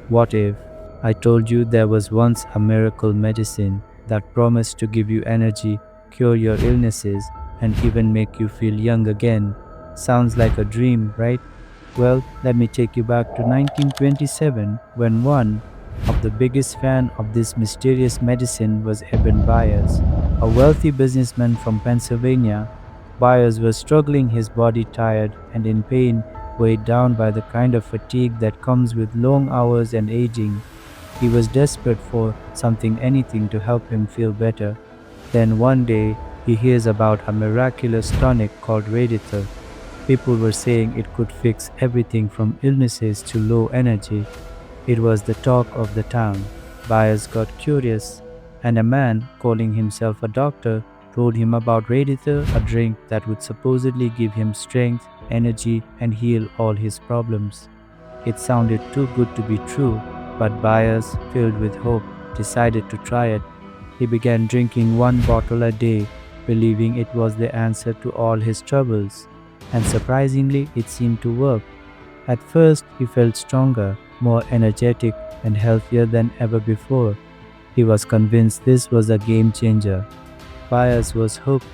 What if I told you there was once a miracle medicine that promised to give you energy, cure your illnesses, and even make you feel young again? Sounds like a dream, right? Well, let me take you back to 1927 when one of the biggest fan of this mysterious medicine was Eben Byers, a wealthy businessman from Pennsylvania. Byers was struggling, his body tired and in pain, weighed down by the kind of fatigue that comes with long hours and aging. He was desperate for something, anything to help him feel better. Then one day, he hears about a miraculous tonic called Radithor. People were saying it could fix everything from illnesses to low energy. It was the talk of the town. Byers got curious, and a man, calling himself a doctor, told him about Radithor, a drink that would supposedly give him strength, energy, and heal all his problems. It sounded too good to be true, but Byers, filled with hope, decided to try it. He began drinking one bottle a day, believing it was the answer to all his troubles. And surprisingly, it seemed to work. At first, he felt stronger, more energetic, and healthier than ever before. He was convinced this was a game changer. Byers was hooked.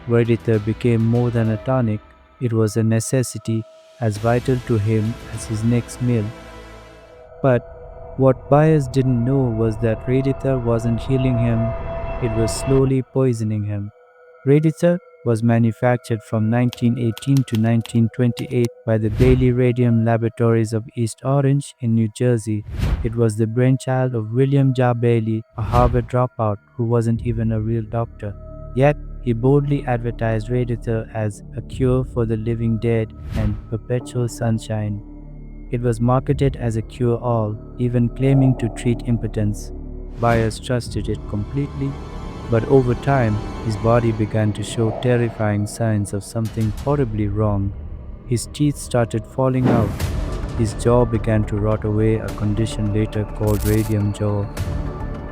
Radithor became more than a tonic, it was a necessity, as vital to him as his next meal. But what Byers didn't know was that Radithor wasn't healing him, it was slowly poisoning him. Radithor was manufactured from 1918 to 1928 by the Bailey Radium Laboratories of East Orange in New Jersey. It was the brainchild of William J. Bailey, a Harvard dropout who wasn't even a real doctor. Yet, he boldly advertised Radithor as a cure for the living dead and perpetual sunshine. It was marketed as a cure-all, even claiming to treat impotence. Byers trusted it completely, but over time, his body began to show terrifying signs of something horribly wrong. His teeth started falling out. His jaw began to rot away, a condition later called radium jaw.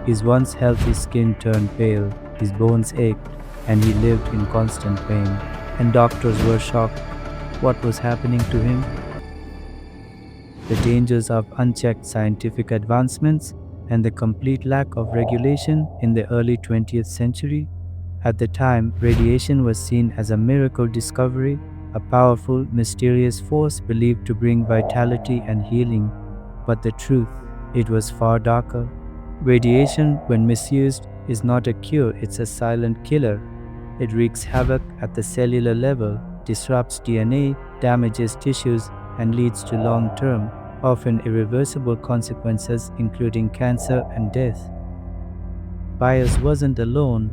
His once healthy skin turned pale, his bones ached, and he lived in constant pain. And doctors were shocked. What was happening to him? The dangers of unchecked scientific advancements, and the complete lack of regulation in the early 20th century. At the time, radiation was seen as a miracle discovery, a powerful, mysterious force believed to bring vitality and healing. But the truth, it was far darker. Radiation, when misused, is not a cure, it's a silent killer. It wreaks havoc at the cellular level, disrupts DNA, damages tissues, and leads to long-term, often irreversible consequences including cancer and death. Byers wasn't alone.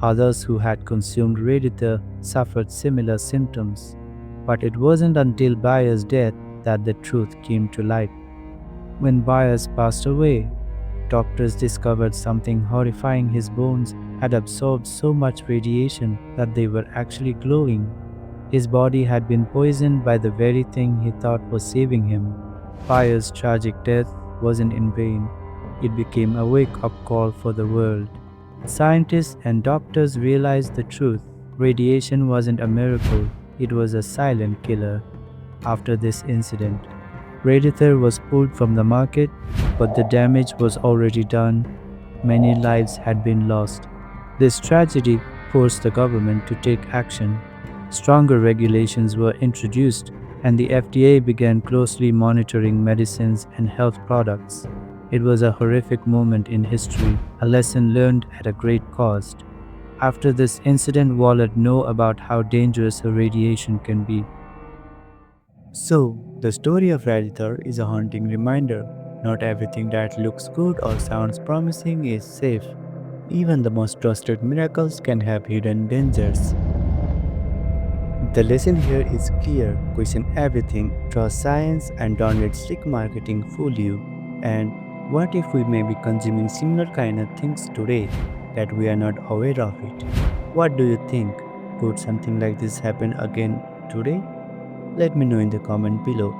Others who had consumed Radithor suffered similar symptoms. But it wasn't until Byers' death that the truth came to light. When Byers passed away, doctors discovered something horrifying. His bones had absorbed so much radiation that they were actually glowing. His body had been poisoned by the very thing he thought was saving him. Byers' tragic death wasn't in vain. It became a wake-up call for the world. Scientists and doctors realized the truth. Radiation wasn't a miracle, it was a silent killer. After this incident, Radithor was pulled from the market, but the damage was already done. Many lives had been lost. This tragedy forced the government to take action. Stronger regulations were introduced, and the FDA began closely monitoring medicines and health products. It was a horrific moment in history, a lesson learned at a great cost. After this incident, Wallace knew about how dangerous radiation can be. So, the story of Radithor is a haunting reminder. Not everything that looks good or sounds promising is safe. Even the most trusted miracles can have hidden dangers. The lesson here is clear: question everything, trust science, and don't let slick marketing fool you. And what if we may be consuming similar kind of things today that we are not aware of it? What do you think? Could something like this happen again today? Let me know in the comment below.